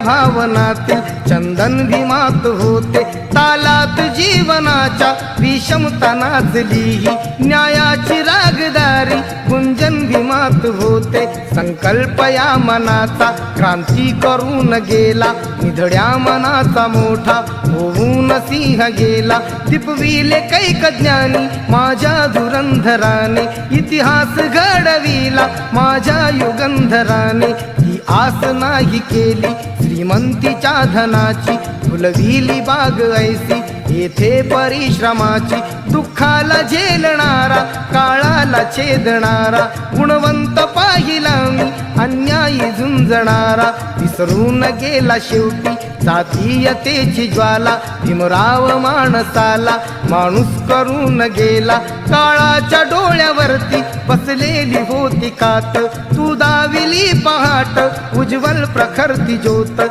भावनातील चंदन भीमात होते, तालात जीवनाच्या विषमता नाचली ही न्यायाची रागदारी गुंजन भीमात होते। संकल्प या मनाचा क्रांती करून गेला, निधड्या मनाचा मोठा होऊन सिंह गेला। दिपविले कैक ज्ञानी माझ्या धुरंधराने, इतिहास घडविला माझ्या युगंधराने। ही आस नाही केली श्रीमंतीच्या धनाची, फुलविली बाग ऐसी येथे परिश्रमाची। दुःखाला झेलणारा काळाला छेदणारा, गुणवंत पाहिला मी अन्यायी झुंजणारा। विसरून गेला शेवटी जातीयतेची ज्वाला, भीमराव माणसाला माणूस करून गेला। काळाच्या डोळ्यावरती बसलेली होती कात, तू दाविली पहाट उज्ज्वल प्रखरती ज्योत।